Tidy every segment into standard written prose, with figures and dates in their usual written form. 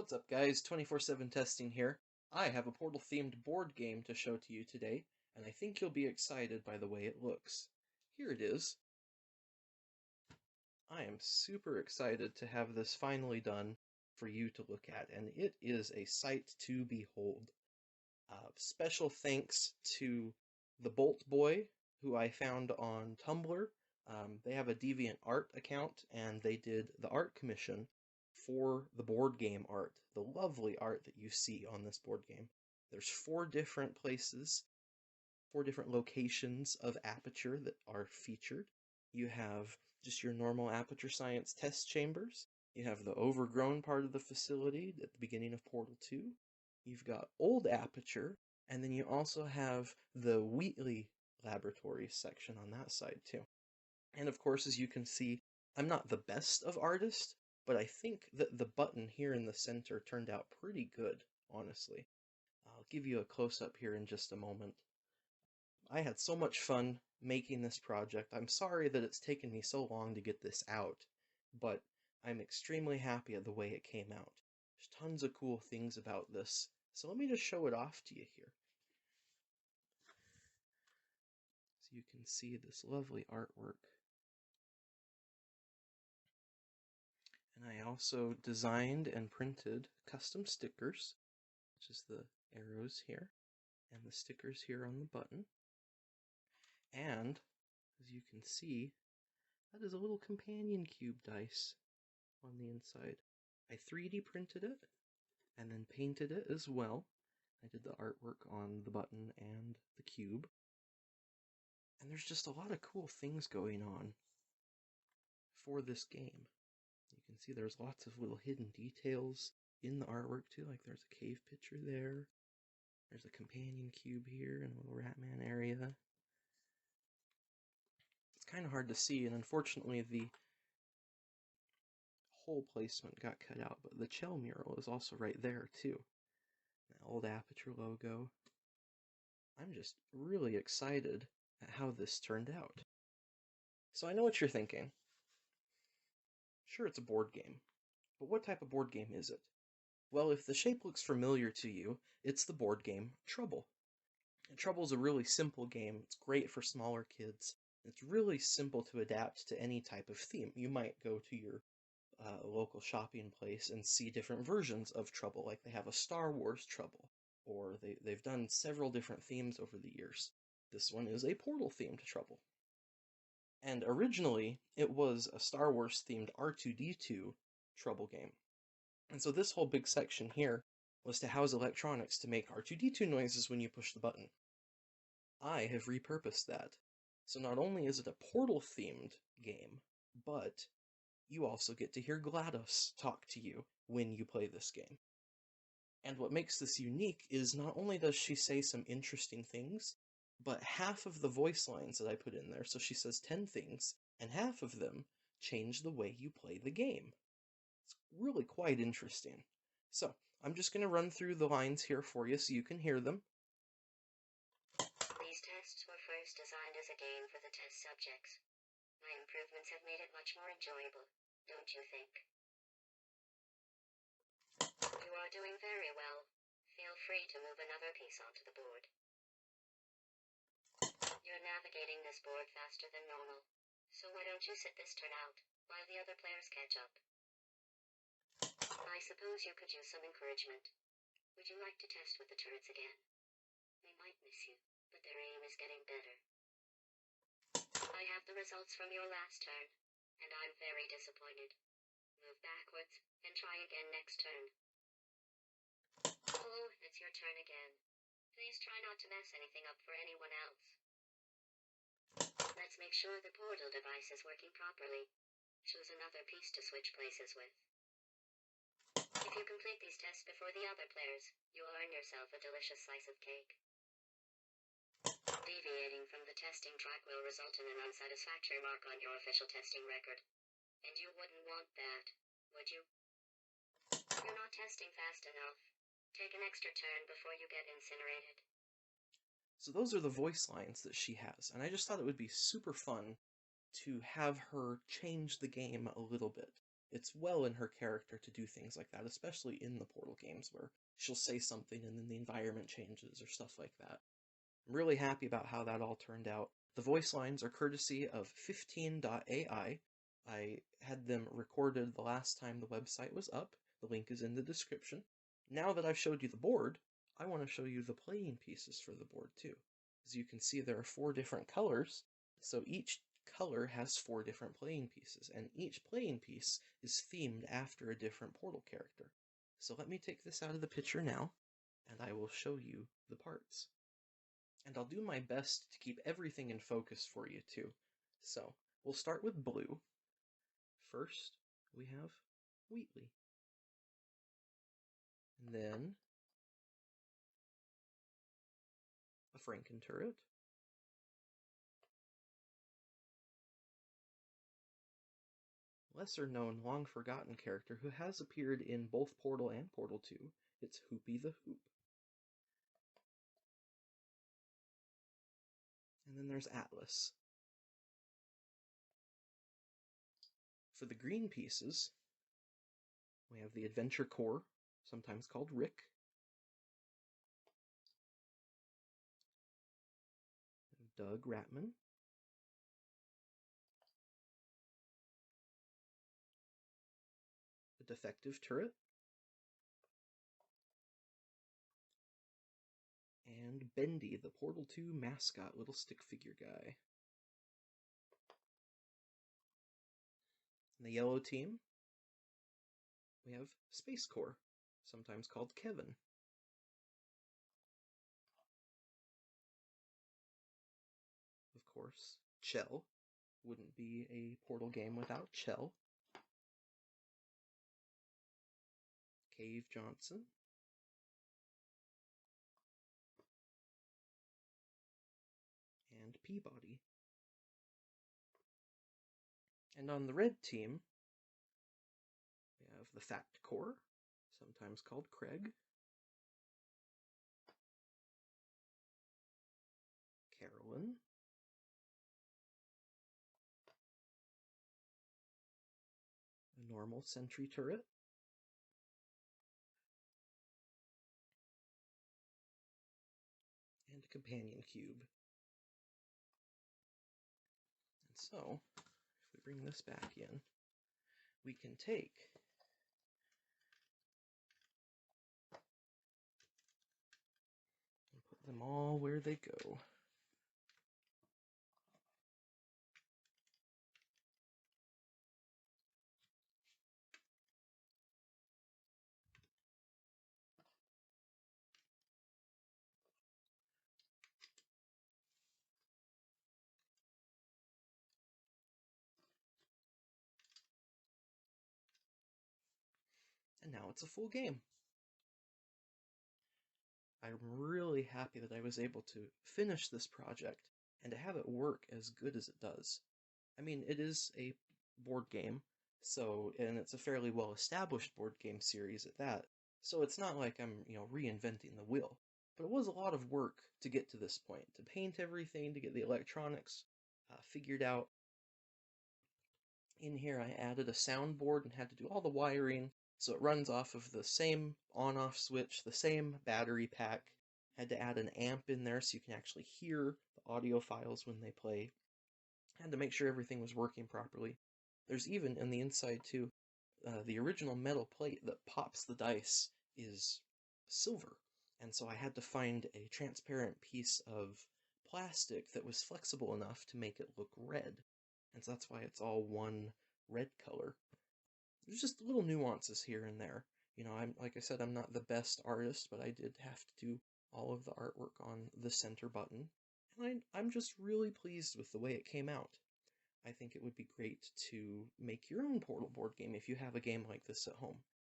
What's up guys, 24/7 Testing here. I have a Portal themed board game to show to you today, and I think you'll be excited by the way it looks. Here it is. I am super excited to have this finally done for you to look at, and it is a sight to behold. Special thanks to the Bolt Boy, who I found on Tumblr. They have a DeviantArt account, and they did the art commission for the board game art, the lovely art that you see on this board game. There's 4 different places, 4 different locations of Aperture that are featured. You have just your normal Aperture Science test chambers. You have the overgrown part of the facility at the beginning of Portal 2. You've got Old Aperture, and then you also have the Wheatley Laboratories section on that side too. And of course, as you can see, I'm not the best of artists, but I think that the button here in the center turned out pretty good, honestly. I'll give you a close-up here in just a moment. I had so much fun making this project. I'm sorry that it's taken me so long to get this out, but I'm extremely happy at the way it came out. There's tons of cool things about this, so let me just show it off to you here. So you can see this lovely artwork. And I also designed and printed custom stickers, which is the arrows here, and the stickers here on the button. And, as you can see, that is a little companion cube dice on the inside. I 3D printed it, and then painted it as well. I did the artwork on the button and the cube. And there's just a lot of cool things going on for this game. You can see there's lots of little hidden details in the artwork too, like there's a cave picture there. There's a companion cube here and a little Ratman area. It's kind of hard to see, and unfortunately the hole placement got cut out, but the Chell mural is also right there too. That old Aperture logo. I'm just really excited at how this turned out. So I know what you're thinking. Sure, it's a board game, but what type of board game is it? Well, if the shape looks familiar to you, it's the board game Trouble. And Trouble's a really simple game. It's great for smaller kids. It's really simple to adapt to any type of theme. You might go to your local shopping place and see different versions of Trouble, like they have a Star Wars Trouble, or they've done several different themes over the years. This one is a Portal-themed Trouble. And originally, it was a Star Wars-themed R2-D2 Trouble game. And so this whole big section here was to house electronics to make R2-D2 noises when you push the button. I have repurposed that. So not only is it a Portal-themed game, but you also get to hear GLaDOS talk to you when you play this game. And what makes this unique is not only does she say some interesting things, but half of the voice lines that I put in there, so she says 10 things, and half of them change the way you play the game. It's really quite interesting. So, I'm just going to run through the lines here for you so you can hear them. These tests were first designed as a game for the test subjects. My improvements have made it much more enjoyable, don't you think? You are doing very well. Feel free to move another piece onto the board. You're navigating this board faster than normal, so why don't you sit this turn out, while the other players catch up? I suppose you could use some encouragement. Would you like to test with the turrets again? They might miss you, but their aim is getting better. I have the results from your last turn, and I'm very disappointed. Move backwards, and try again next turn. Oh, it's your turn again. Please try not to mess anything up for anyone else. Let's make sure the portal device is working properly. Choose another piece to switch places with. If you complete these tests before the other players, you'll earn yourself a delicious slice of cake. Deviating from the testing track will result in an unsatisfactory mark on your official testing record. And you wouldn't want that, would you? You're not testing fast enough. Take an extra turn before you get incinerated. So those are the voice lines that she has, and I just thought it would be super fun to have her change the game a little bit. it's well in her character to do things like that, especially in the Portal games where she'll say something and then the environment changes or stuff like that. I'm really happy about how that all turned out. The voice lines are courtesy of 15.ai. I had them recorded the last time the website was up. The link is in the description. Now that I've showed you the board, I want to show you the playing pieces for the board too. As you can see, there are 4 different colors, so each color has 4 different playing pieces, and each playing piece is themed after a different Portal character. So let me take this out of the picture now, and I will show you the parts. And I'll do my best to keep everything in focus for you too. So, we'll start with blue. First, we have Wheatley. And then a Franken turret. Lesser known, long forgotten character who has appeared in both Portal and Portal 2. It's Hoopy the Hoop. And then there's Atlas. For the green pieces, we have the Adventure Core, sometimes called Rick. Doug Ratman. A defective turret. And Bendy, the Portal 2 mascot little stick figure guy. In the yellow team, we have Space Core, sometimes called Kevin. Of course, Chell. Wouldn't be a Portal game without Chell. Cave Johnson. And Peabody. And on the red team, we have the Fact Core, sometimes called Craig. Carolyn. A normal sentry turret. And a companion cube. And so, if we bring this back in, we can take and put them all where they go. And now it's a full game. I'm really happy that I was able to finish this project and to have it work as good as it does. I mean, it is a board game, and it's a fairly well-established board game series at that, so it's not like I'm, reinventing the wheel. But it was a lot of work to get to this point, to paint everything, to get the electronics figured out. In here I added a soundboard and had to do all the wiring, so it runs off of the same on-off switch, the same battery pack. Had to add an amp in there so you can actually hear the audio files when they play. Had to make sure everything was working properly. There's even, in the inside too, the original metal plate that pops the dice is silver, and so I had to find a transparent piece of plastic that was flexible enough to make it look red, and so that's why it's all one red color. There's just little nuances here and there. Like I said, I'm not the best artist, but I did have to do all of the artwork on the center button, and I'm just really pleased with the way it came out. I think it would be great to make your own Portal board game if you have a game like this at home.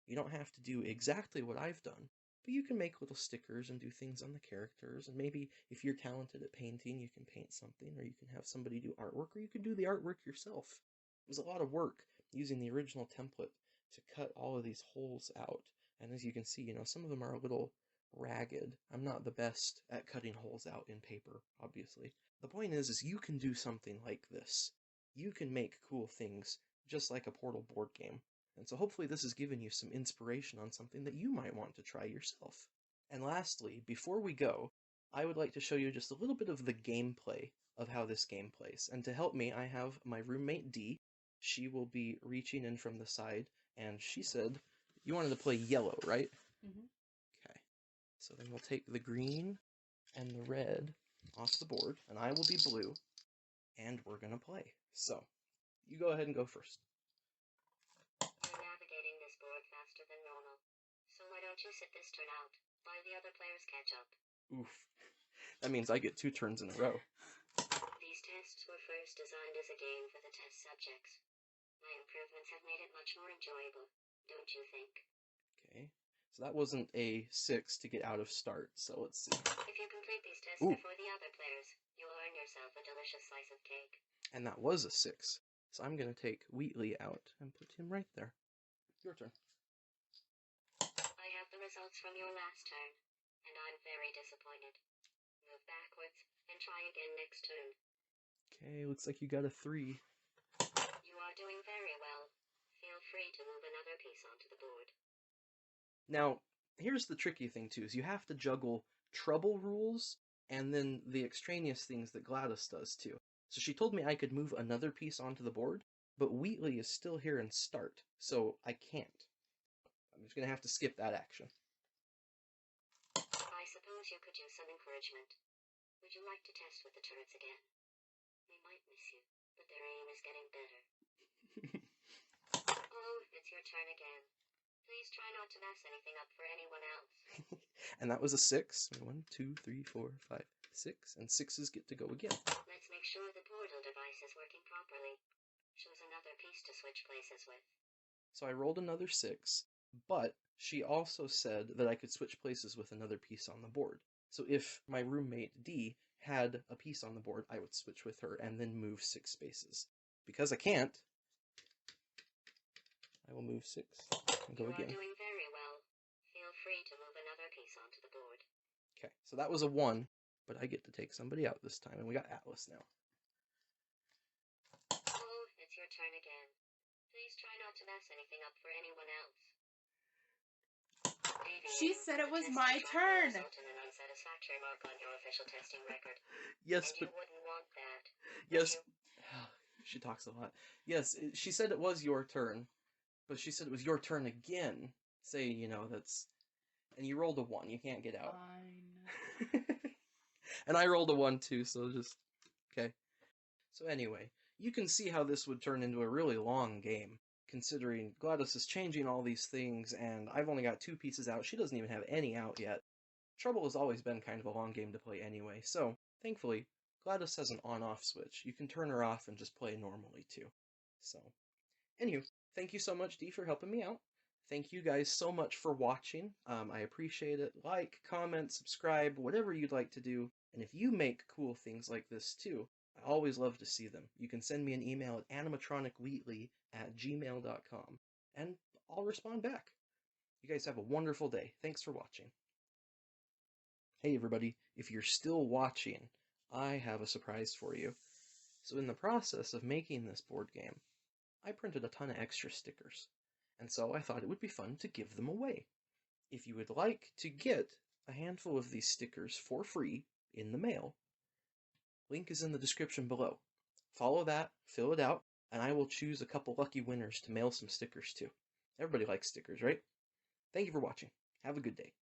You don't have to do exactly what I've done, but you can make little stickers and do things on the characters, and maybe if you're talented at painting, you can paint something, or you can have somebody do artwork, or you can do the artwork yourself. It was a lot of work using the original template to cut all of these holes out, and as you can see, some of them are a little ragged. I'm not the best at cutting holes out in paper, obviously. The point is you can do something like this. You can make cool things just like a Portal board game. And so hopefully this has given you some inspiration on something that you might want to try yourself. And lastly, before we go, I would like to show you just a little bit of the gameplay of how this game plays. And to help me, I have my roommate Dee. She will be reaching in from the side, and she said, you wanted to play yellow, right? Mhm. Okay. So then we'll take the green and the red off the board, and I will be blue, and we're gonna play. So, you go ahead and go first. You're navigating this board faster than normal. So why don't you sit this turn out, while the other players catch up? Oof. That means I get 2 turns in a row. These tests were first designed as a game for the test subjects. My improvements have made it much more enjoyable, don't you think? Okay. So that wasn't a 6 to get out of start, so let's see. If you complete these tests Ooh. before the other players, you'll earn yourself a delicious slice of cake. And that was a 6. So I'm going to take Wheatley out and put him right there. Your turn. I have the results from your last turn, and I'm very disappointed. Move backwards, and try again next turn. Okay, looks like you got a 3. You are doing very well. Feel free to move another piece onto the board. Now, here's the tricky thing too, is you have to juggle trouble rules and then the extraneous things that Gladys does too. So she told me I could move another piece onto the board, but Wheatley is still here in start, so I can't. I'm just gonna have to skip that action. I suppose you could use some encouragement. Would you like to test with the turrets again? They might miss you, but their aim is getting better. Oh, it's your turn again. Please try not to mess anything up for anyone else. And that was a 6. 1, 2, 3, 4, 5, 6, and 6s get to go again. Let's make sure the portal device is working properly. Shows another piece to switch places with. So I rolled another 6, but she also said that I could switch places with another piece on the board. So if my roommate Dee had a piece on the board, I would switch with her and then move 6 spaces. Because I can't, I will move 6 and go again. You are doing very well. Feel free to move another piece onto the board. Okay, so that was a 1, but I get to take somebody out this time, and we got Atlas now. Oh, it's your turn again. Please try not to mess anything up for anyone else. She said it was my turn. Result in an unsatisfactory mark on your official testing record. Yes, And but... you wouldn't want that. Yes. She talks a lot. Yes, she said it was your turn, but she said it was your turn again. Say, you know, that's... And you rolled a 1, you can't get out. Fine. And I rolled a 1 too, so just... Okay. So anyway, you can see how this would turn into a really long game, considering Gladys is changing all these things, and I've only got 2 pieces out. She doesn't even have any out yet. Trouble has always been kind of a long game to play anyway, so, thankfully, Gladys has an on-off switch. You can turn her off and just play normally too. So, anywho, thank you so much, Dee, for helping me out. Thank you guys so much for watching. I appreciate it. Like, comment, subscribe, whatever you'd like to do. And if you make cool things like this too, I always love to see them. You can send me an email at animatronicwheatley@gmail.com, and I'll respond back. You guys have a wonderful day. Thanks for watching. Hey everybody, if you're still watching, I have a surprise for you. So in the process of making this board game, I printed a ton of extra stickers, and so I thought it would be fun to give them away. If you would like to get a handful of these stickers for free in the mail, link is in the description below. Follow that, fill it out, and I will choose a couple lucky winners to mail some stickers to. Everybody likes stickers, right? Thank you for watching. Have a good day.